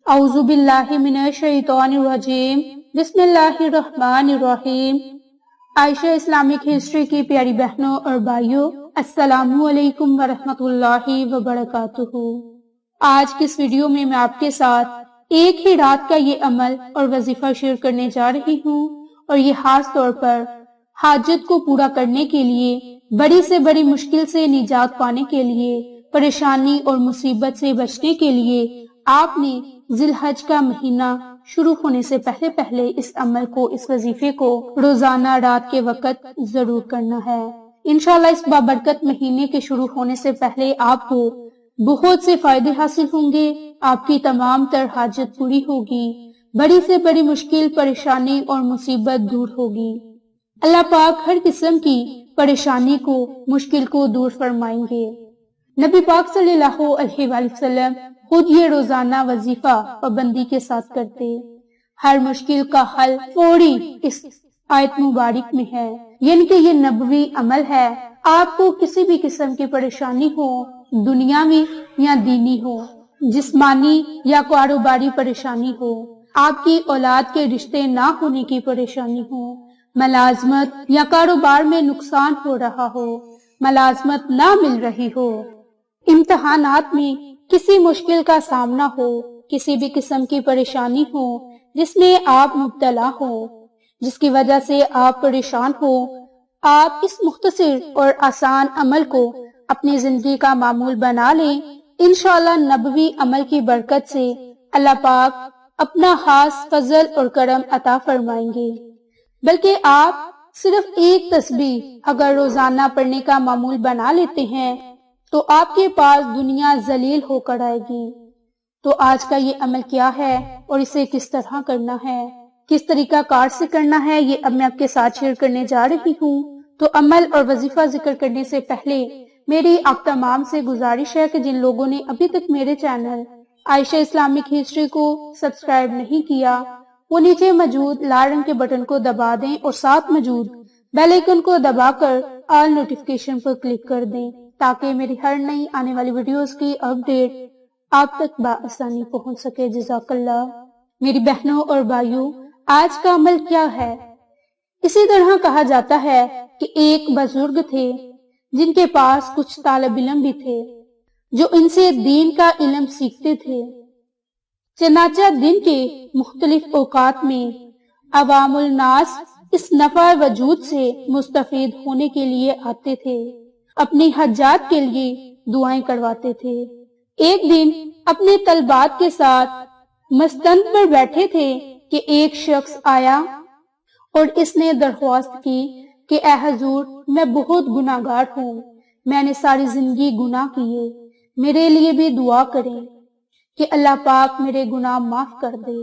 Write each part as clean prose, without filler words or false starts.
اعوذ باللہ من الشیطان الرجیم بسم اللہ الرحمن الرحیم۔ عائشہ اسلامک ہسٹری کی پیاری بہنوں اور بھائیوں، السلام علیکم ورحمۃ اللہ وبرکاتہ۔ آج کی اس ویڈیو میں آپ کے ساتھ ایک ہی رات کا یہ عمل اور وظیفہ شیئر کرنے جا رہی ہوں، اور یہ خاص طور پر حاجت کو پورا کرنے کے لیے، بڑی سے بڑی مشکل سے نجات پانے کے لیے، پریشانی اور مصیبت سے بچنے کے لیے آپ نے ذی الحج کا مہینہ شروع ہونے سے پہلے اس عمل کو، اس وظیفے کو روزانہ رات کے وقت ضرور کرنا ہے۔ انشاءاللہ اس بابرکت مہینے کے شروع ہونے سے پہلے آپ کو بہت سے فائدے حاصل ہوں گے، آپ کی تمام تر حاجت پوری ہوگی، بڑی سے بڑی مشکل، پریشانی اور مصیبت دور ہوگی۔ اللہ پاک ہر قسم کی پریشانی کو، مشکل کو دور فرمائیں گے۔ نبی پاک صلی اللہ علیہ وآلہ وسلم خود یہ روزانہ وظیفہ پابندی کے ساتھ کرتے۔ ہر مشکل کا حل فوری اس آیت مبارک میں ہے، یعنی کہ یہ نبوی عمل ہے۔ آپ کو کسی بھی قسم کی پریشانی ہو، دنیاوی یا دینی ہو، جسمانی یا کاروباری پریشانی ہو، آپ کی اولاد کے رشتے نہ ہونے کی پریشانی ہو، ملازمت یا کاروبار میں نقصان ہو رہا ہو، ملازمت نہ مل رہی ہو، امتحانات میں کسی مشکل کا سامنا ہو، کسی بھی قسم کی پریشانی ہو جس میں آپ مبتلا ہو، جس کی وجہ سے آپ پریشان ہو، آپ اس مختصر اور آسان عمل کو اپنی زندگی کا معمول بنا لیں۔ انشاءاللہ نبوی عمل کی برکت سے اللہ پاک اپنا خاص فضل اور کرم عطا فرمائیں گے۔ بلکہ آپ صرف ایک تسبیح اگر روزانہ پڑھنے کا معمول بنا لیتے ہیں تو آپ کے پاس دنیا ذلیل ہو کر آئے گی۔ تو آج کا یہ عمل کیا ہے اور اسے کس طرح کرنا ہے، کس طریقہ کار سے کرنا ہے، یہ اب میں آپ کے ساتھ شیئر کرنے جا رہی ہوں۔ تو عمل اور وظیفہ ذکر کرنے سے پہلے میری آپ تمام سے گزارش ہے کہ جن لوگوں نے ابھی تک میرے چینل عائشہ اسلامک ہسٹری کو سبسکرائب نہیں کیا، وہ نیچے موجود لال رنگ کے بٹن کو دبا دیں اور ساتھ موجود بیل آئیکن کو دبا کر آل نوٹیفیکیشن پر کلک کر دیں، تاکہ میری ہر نئی آنے والی ویڈیوز کی اپڈیٹ آپ تک بآسانی پہنچ سکے۔ جزاک اللہ۔ میری بہنوں اور بھائیوں، آج کا عمل کیا ہے؟ اسی طرح کہا جاتا ہے کہ ایک بزرگ تھے جن کے پاس کچھ طالب علم بھی تھے جو ان سے دین کا علم سیکھتے تھے۔ چنانچہ دن کے مختلف اوقات میں عوام الناس اس نفع وجود سے مستفید ہونے کے لیے آتے تھے، اپنی حاجات کے لیے دعائیں کرواتے تھے۔ ایک دن اپنے طلبات کے ساتھ مستند پر بیٹھے تھے کہ ایک شخص آیا اور اس نے درخواست کی کہ اے حضور، میں بہت گناہگار ہوں، میں نے ساری زندگی گناہ کیے، میرے لیے بھی دعا کریں کہ اللہ پاک میرے گناہ معاف کر دے۔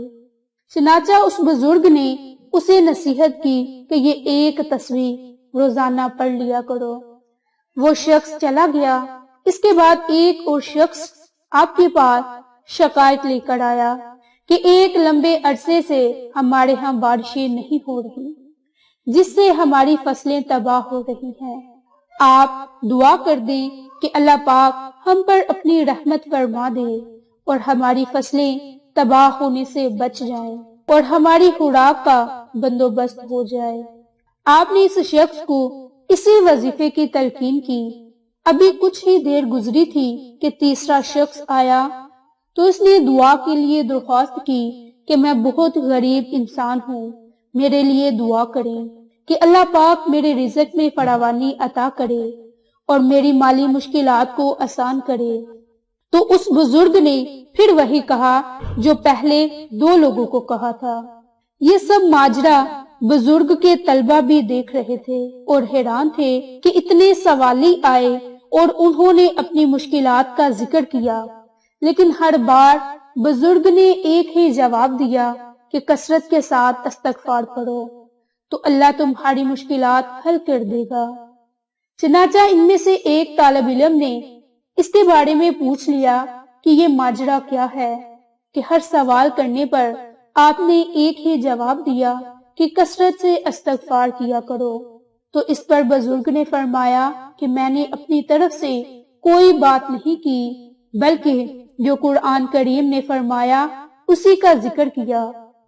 چنانچہ اس بزرگ نے اسے نصیحت کی کہ یہ ایک تسبیح روزانہ پڑھ لیا کرو۔ وہ شخص چلا گیا۔ اس کے بعد ایک اور شخص آپ کے پاس شکایت لے کر آیا کہ ایک لمبے عرصے سے ہمارے ہاں بارشیں نہیں ہو رہی، جس سے ہماری فصلیں تباہ ہو رہی ہیں۔ آپ دعا کر دیں کہ اللہ پاک ہم پر اپنی رحمت فرما دے اور ہماری فصلیں تباہ ہونے سے بچ جائیں اور ہماری خوراک کا بندوبست ہو جائے۔ آپ نے اس شخص کو اسی وظیفے کی تلقین کی۔ ابھی کچھ ہی دیر گزری تھی کہ تیسرا شخص آیا تو اس نے دعا کے لیے درخواست کی کہ میں بہت غریب انسان ہوں، میرے لیے دعا کریں کہ اللہ پاک میرے رزق میں فراوانی عطا کرے اور میری مالی مشکلات کو آسان کرے۔ تو اس بزرگ نے پھر وہی کہا جو پہلے دو لوگوں کو کہا تھا۔ یہ سب ماجرا بزرگ کے طلبہ بھی دیکھ رہے تھے اور حیران تھے کہ اتنے سوالی آئے اور انہوں نے اپنی مشکلات کا ذکر کیا، لیکن ہر بار بزرگ نے ایک ہی جواب دیا کہ کثرت کے ساتھ استغفار پڑھو تو اللہ تمہاری مشکلات حل کر دے گا۔ چنانچہ ان میں سے ایک طالب علم نے اس کے بارے میں پوچھ لیا کہ یہ ماجرا کیا ہے کہ ہر سوال کرنے پر آپ نے ایک ہی جواب دیا کہ کثرت سے استغفار کیا کرو۔ تو اس پر بزرگ نے فرمایا کہ میں نے اپنی طرف سے کوئی بات نہیں کی، بلکہ جو قرآن کریم نے فرمایا اسی کا ذکر کیا۔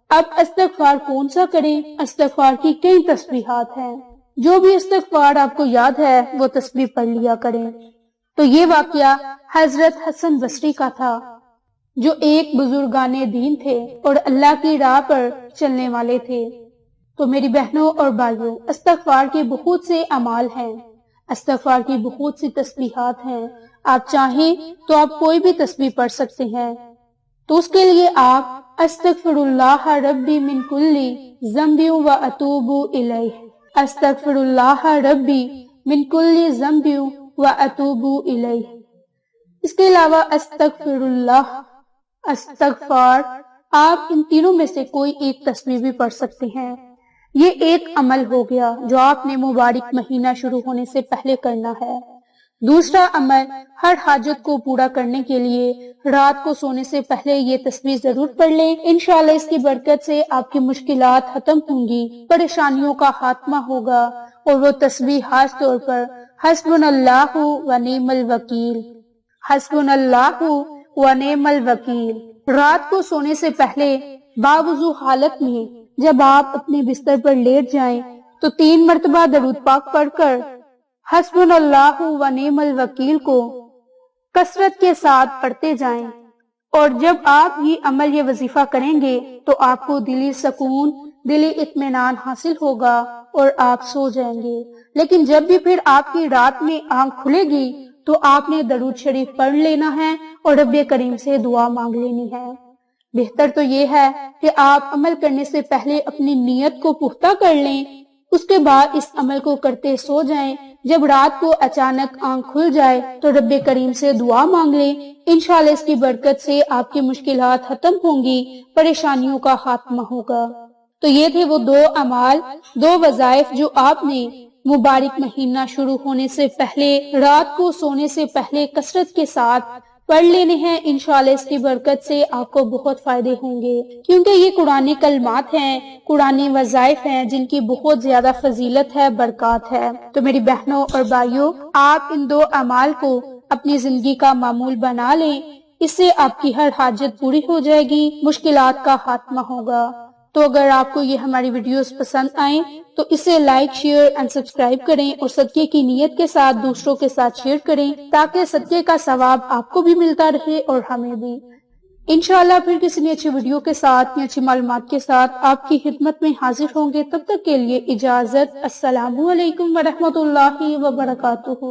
اب استغفار کون سا کریں؟ استغفار کی کئی تسبیحات ہیں، جو بھی استغفار آپ کو یاد ہے وہ تسبیح پڑھ لیا کریں۔ تو یہ واقعہ حضرت حسن بصری کا تھا، جو ایک بزرگان دین تھے اور اللہ کی راہ پر چلنے والے تھے۔ تو میری بہنوں اور بھائیوں، استغفار کے بہت سے اعمال ہیں، استغفار کی بہت سی تسبیحات ہیں۔ آپ چاہیں تو آپ کوئی بھی تسبیح پڑھ سکتے ہیں۔ تو اس کے لیے آپ استغفر اللہ ربی من کل ذنب و اتوب الیہ، استغفر اللہ ربی من کل ذنب و اتوب الیہ۔ اس کے علاوہ استغفر اللہ، استغفار، آپ ان تینوں میں سے کوئی ایک تسبیح بھی پڑھ سکتے ہیں۔ یہ ایک عمل ہو گیا جو آپ نے مبارک مہینہ شروع ہونے سے پہلے کرنا ہے۔ دوسرا عمل، ہر حاجت کو پورا کرنے کے لیے رات کو سونے سے پہلے یہ تسبیح ضرور پڑھ لیں۔ انشاءاللہ اس کی برکت سے آپ کی مشکلات ختم ہوں گی، پریشانیوں کا خاتمہ ہوگا، اور وہ تسبیح خاص طور پر حسبنا اللہ و نعم الوکیل، حسبنا اللہ و نعم الوکیل، رات کو سونے سے پہلے باوضو حالت میں جب آپ اپنے بستر پر لیٹ جائیں تو 3 مرتبہ درود پاک پڑھ کر حسبنا اللہ و نعم الوکیل کو کثرت کے ساتھ پڑھتے جائیں، اور جب آپ یہ عمل، یہ وظیفہ کریں گے تو آپ کو دلی سکون، دلی اطمینان حاصل ہوگا اور آپ سو جائیں گے۔ لیکن جب بھی پھر آپ کی رات میں آنکھ کھلے گی تو آپ نے درود شریف پڑھ لینا ہے اور رب کریم سے دعا مانگ لینی ہے۔ بہتر تو یہ ہے کہ آپ عمل کرنے سے پہلے اپنی نیت کو پختہ کر لیں، اس کے بعد اس عمل کو کرتے سو جائیں۔ جب رات کو اچانک آنکھ کھل جائے تو رب کریم سے دعا مانگ لیں، انشاءاللہ اس کی برکت سے آپ کی مشکلات ختم ہوں گی، پریشانیوں کا خاتمہ ہوگا۔ تو یہ تھے وہ 2 اعمال، 2 وظائف جو آپ نے مبارک مہینہ شروع ہونے سے پہلے، رات کو سونے سے پہلے کثرت کے ساتھ پڑھ لینے ہیں۔ انشاءاللہ اس کی برکت سے آپ کو بہت فائدے ہوں گے، کیونکہ یہ قرآنی کلمات ہیں، قرآنی وظائف ہیں جن کی بہت زیادہ فضیلت ہے، برکات ہے۔ تو میری بہنوں اور بھائیوں، آپ ان 2 اعمال کو اپنی زندگی کا معمول بنا لیں، اس سے آپ کی ہر حاجت پوری ہو جائے گی، مشکلات کا خاتمہ ہوگا۔ تو اگر آپ کو یہ ہماری ویڈیوز پسند آئیں تو اسے لائک، شیئر اینڈ سبسکرائب کریں، اور صدقے کی نیت کے ساتھ دوسروں کے ساتھ شیئر کریں، تاکہ صدقے کا ثواب آپ کو بھی ملتا رہے اور ہمیں بھی۔ انشاءاللہ پھر کسی نے اچھی ویڈیو کے ساتھ یا اچھی معلومات کے ساتھ آپ کی خدمت میں حاضر ہوں گے۔ تب تک کے لیے اجازت، السلام علیکم ورحمۃ اللہ وبرکاتہ۔